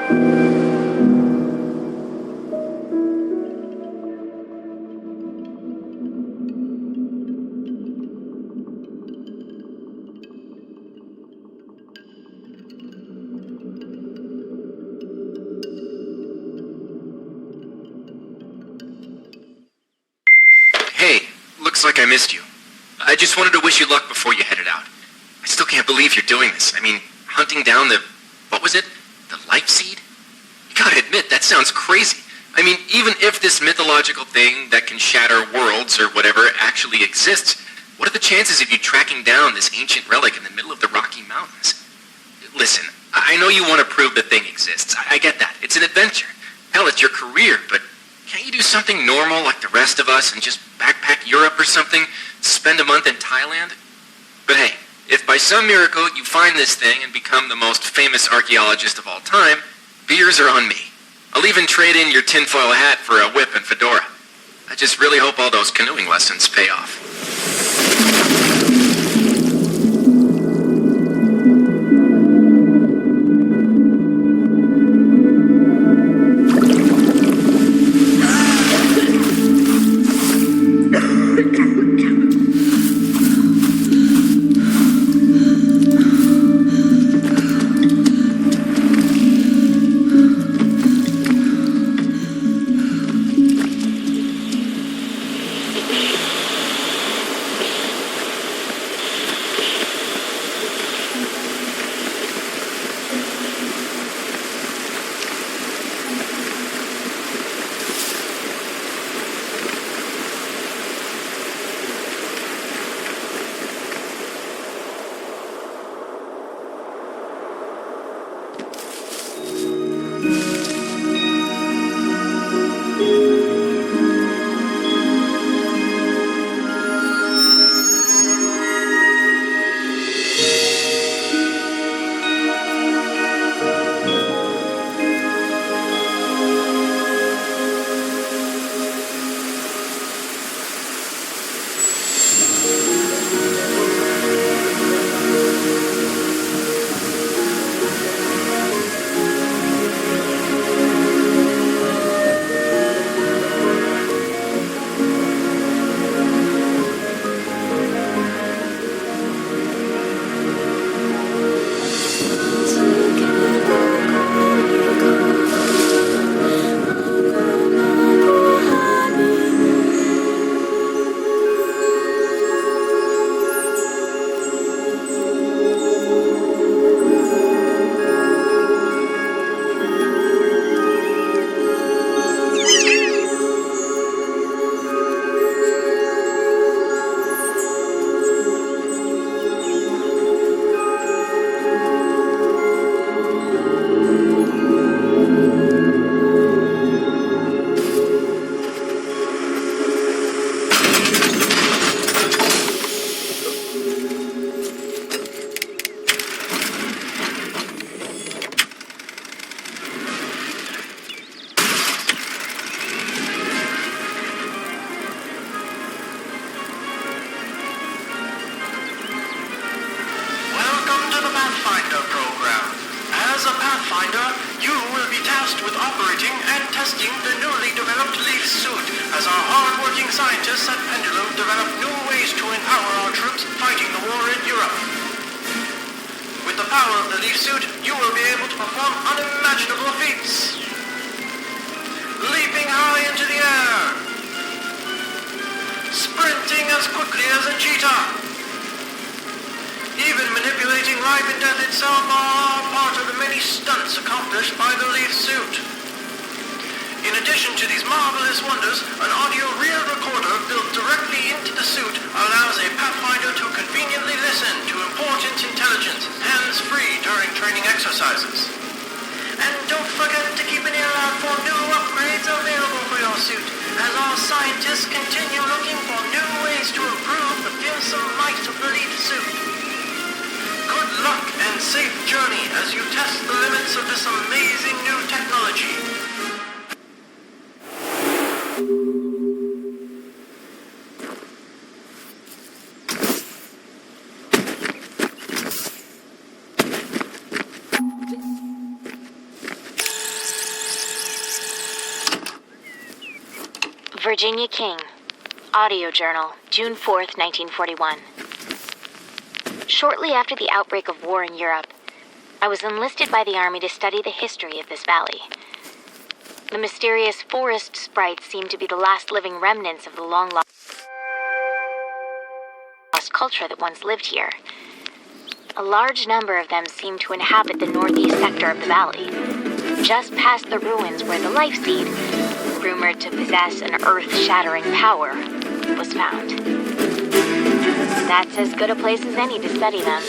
Hey, looks like I missed you. I just wanted to wish you luck before you headed out. I still can't believe you're doing this. I mean, hunting down what was it? The life seed? You gotta admit, that sounds crazy. I mean, even if this mythological thing that can shatter worlds or whatever actually exists, what are the chances of you tracking down this ancient relic in the middle of the Rocky Mountains? Listen, I know you want to prove the thing exists. I get that. It's an adventure. Hell, it's your career, but can't you do something normal like the rest of us and just backpack Europe or something? Spend a month in Thailand? But hey, if by some miracle you find this thing and become the most famous archaeologist of all time, beers are on me. I'll even trade in your tinfoil hat for a whip and fedora. I just really hope all those canoeing lessons pay off. Virginia King. Audio Journal, June 4th, 1941. Shortly after the outbreak of war in Europe, I was enlisted by the Army to study the history of this valley. The mysterious forest sprites seem to be the last living remnants of the long-lost culture that once lived here. A large number of them seem to inhabit the northeast sector of the valley, just past the ruins where the life seed, rumored to possess an earth-shattering power, was found. That's as good a place as any to study them.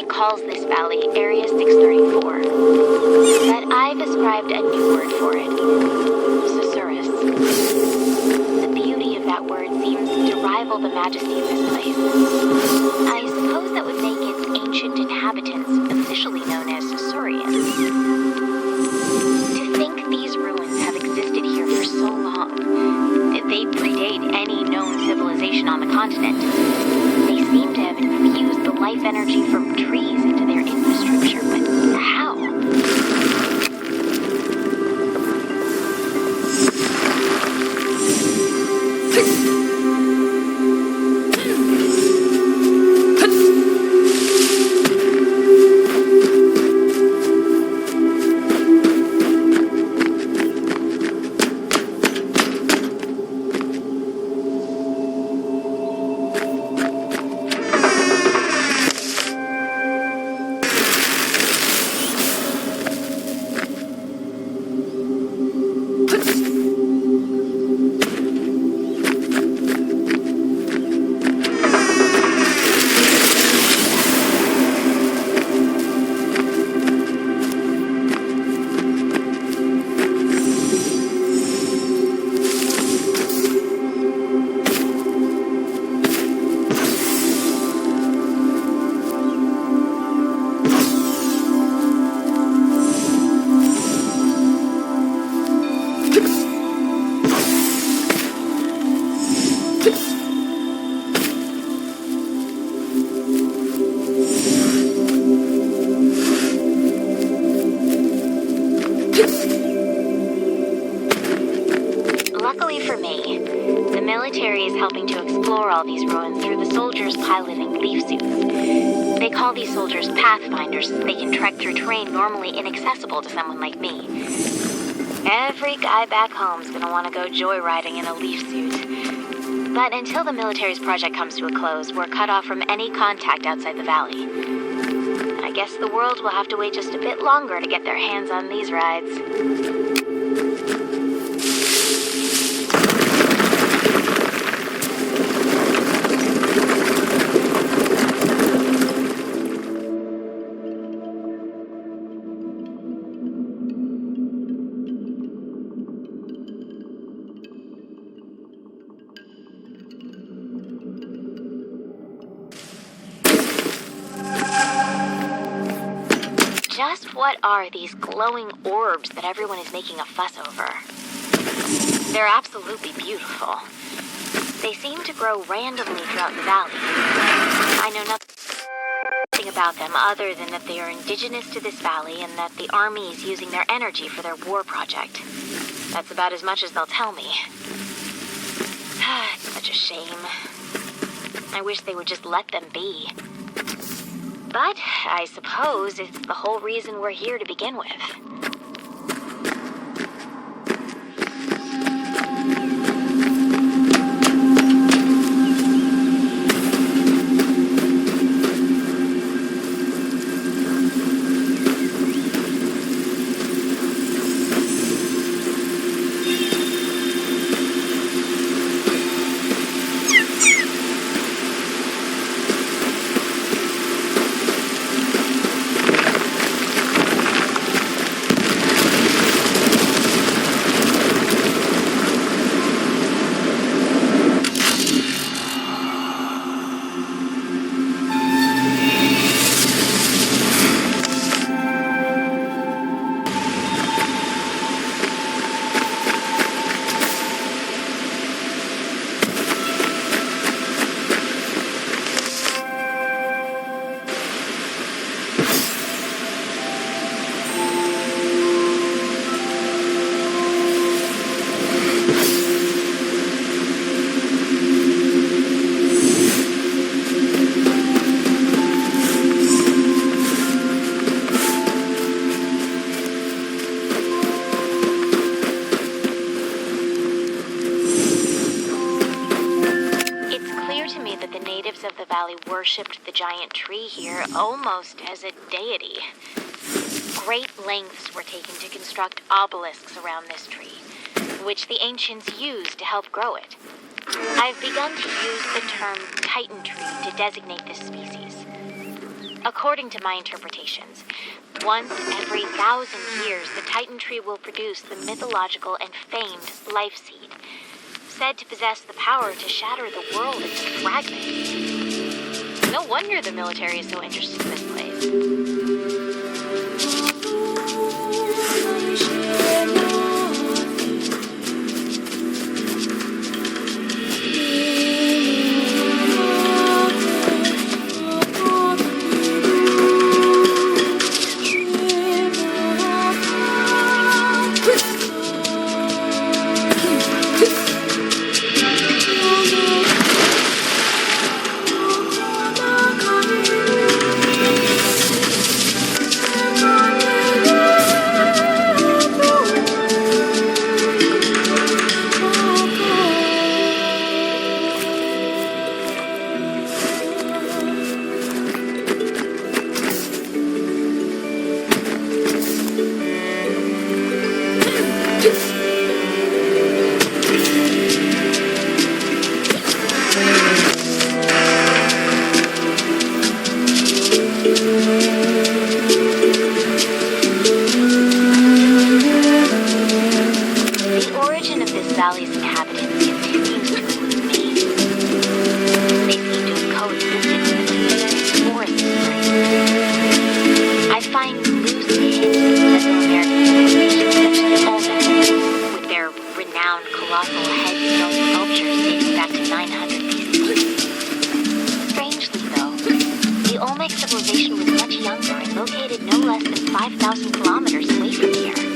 Calls this valley Area 634, but I've ascribed a new word for it, Susurrus. The beauty of that word seems to rival the majesty of this place. I suppose that would make its ancient inhabitants officially known as Susurians. To think these ruins have existed here for so long, that they predate any known civilization on the continent. They seem to have infused the life energy from trees into their infrastructure, but how? soldiers piloting leaf suits. They call these soldiers pathfinders since they can trek through terrain normally inaccessible to someone like me. Every guy back home's gonna want to go joyriding in a leaf suit. But until the military's project comes to a close, we're cut off from any contact outside the valley. I guess the world will have to wait just a bit longer to get their hands on these rides. Just what are these glowing orbs that everyone is making a fuss over? They're absolutely beautiful. They seem to grow randomly throughout the valley. I know nothing about them other than that they are indigenous to this valley and that the army is using their energy for their war project. That's about as much as they'll tell me. It's such a shame. I wish they would just let them be. But I suppose it's the whole reason we're here to begin with. Worshipped the giant tree here almost as a deity. Great lengths were taken to construct obelisks around this tree, which the ancients used to help grow it. I've begun to use the term Titan tree to designate this species. According to my interpretations, once every 1,000 years, the Titan tree will produce the mythological and famed life seed, said to possess the power to shatter the world into fragments. No wonder the military is so interested in this place. civilization was much younger and located no less than 5,000 kilometers away from here.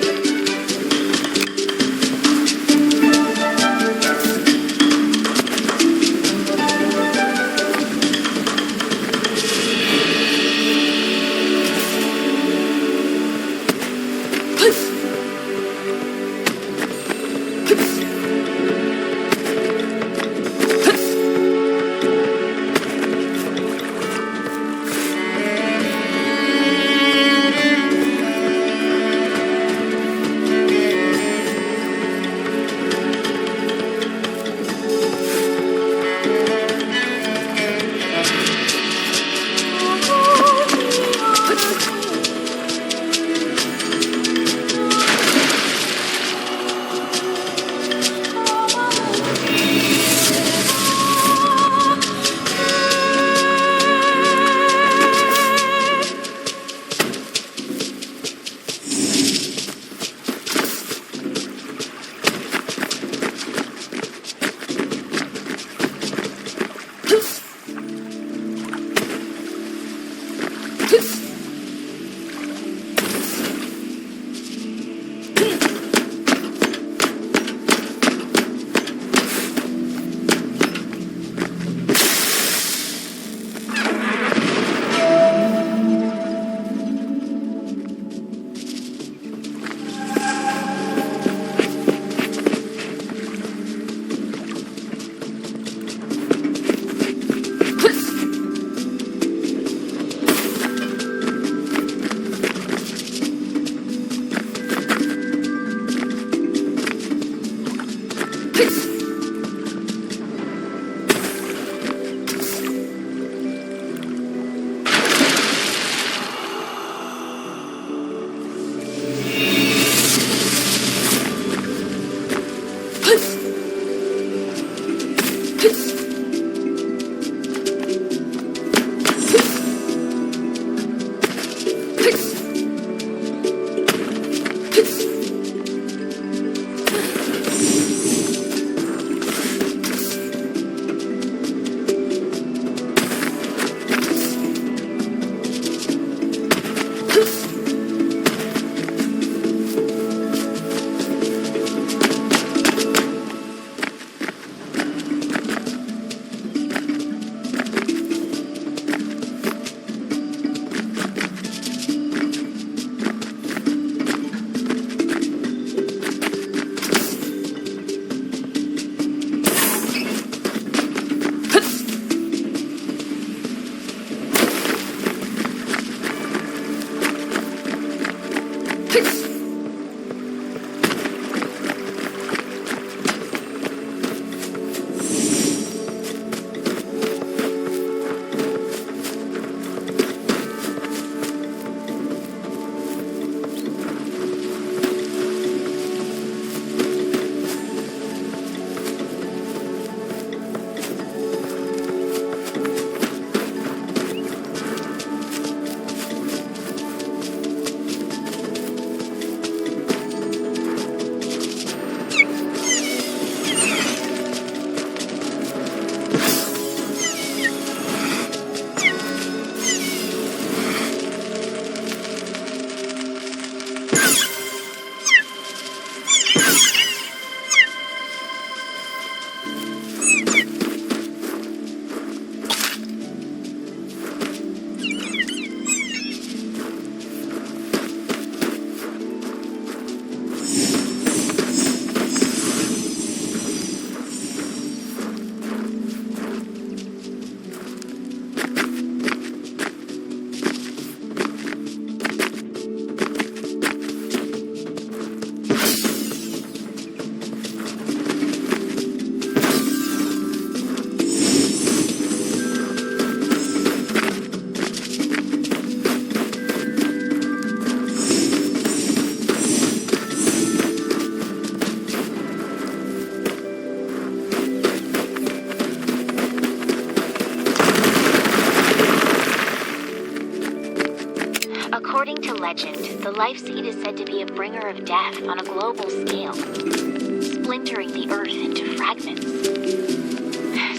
According to legend, the life seed is said to be a bringer of death on a global scale, splintering the earth into fragments.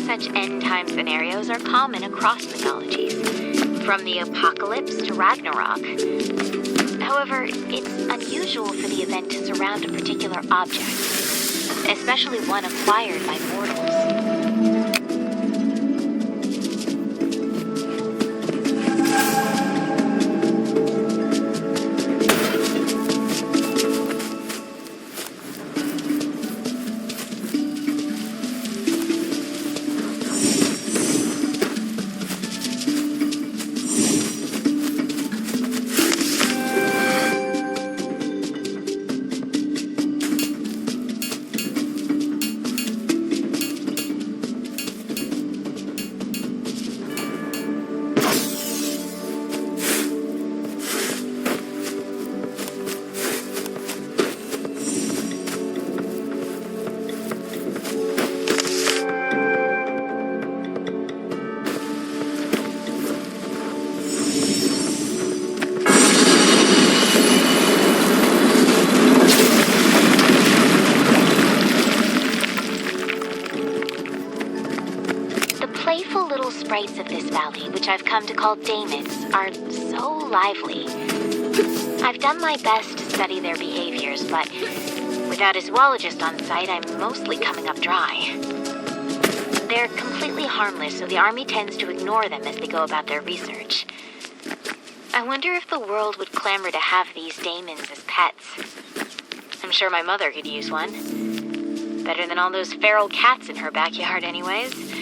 Such end-time scenarios are common across mythologies, from the apocalypse to Ragnarok. However, it's unusual for the event to surround a particular object, especially one acquired by mortals. Sprites of this valley, which I've come to call daemons, are so lively. I've done my best to study their behaviors, but without a zoologist on site, I'm mostly coming up dry. They're completely harmless, so the army tends to ignore them as they go about their research. I wonder if the world would clamor to have these daemons as pets. I'm sure my mother could use one. Better than all those feral cats in her backyard anyways.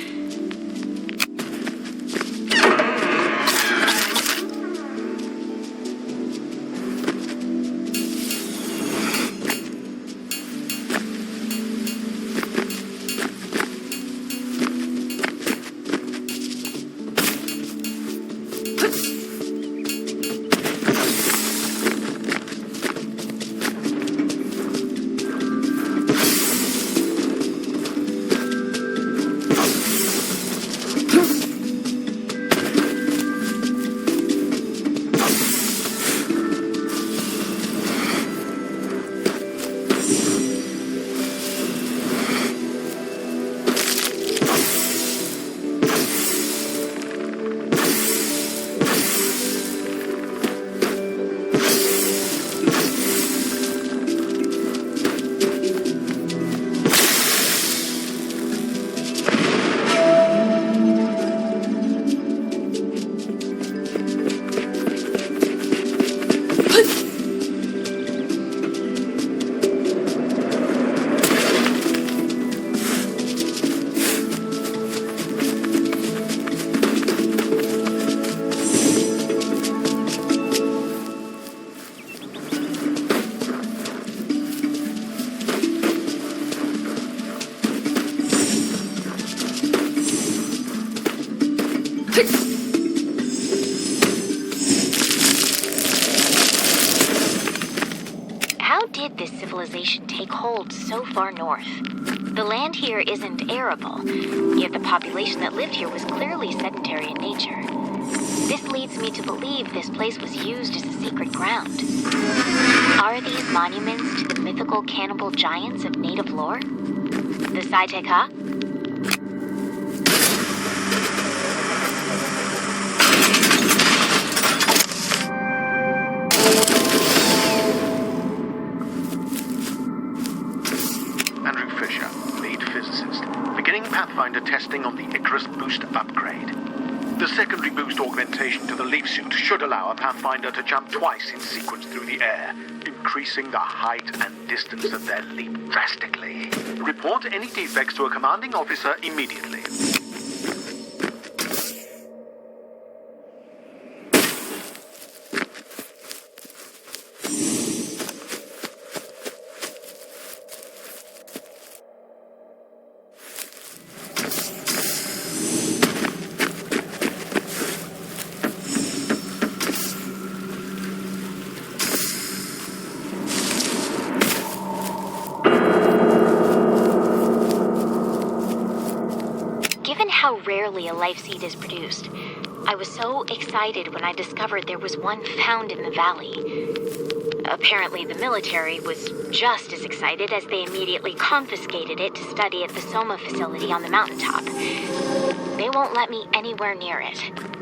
How did this civilization take hold so far north? The land here isn't arable, yet the population that lived here was clearly sedentary in nature. This leads me to believe this place was used as a sacred ground. Are these monuments to the mythical cannibal giants of native lore? The Saiteka? Pathfinder testing on the Icarus boost upgrade. The secondary boost augmentation to the leaf suit should allow a Pathfinder to jump twice in sequence through the air, increasing the height and distance of their leap drastically. Report any defects to a commanding officer immediately. How rarely a life seed is produced, I I was so excited when I discovered there was one found in the valley. Apparently, the military was just as excited as they immediately confiscated it to study at the Soma facility on the mountaintop. They won't let me anywhere near it.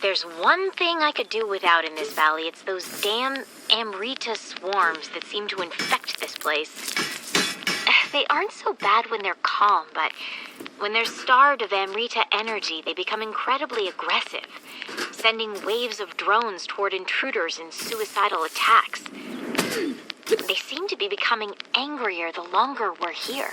There's one thing I could do without in this valley, it's those damn Amrita swarms that seem to infect this place. They aren't so bad when they're calm, but when they're starved of Amrita energy, they become incredibly aggressive, sending waves of drones toward intruders in suicidal attacks. They seem to be becoming angrier the longer we're here.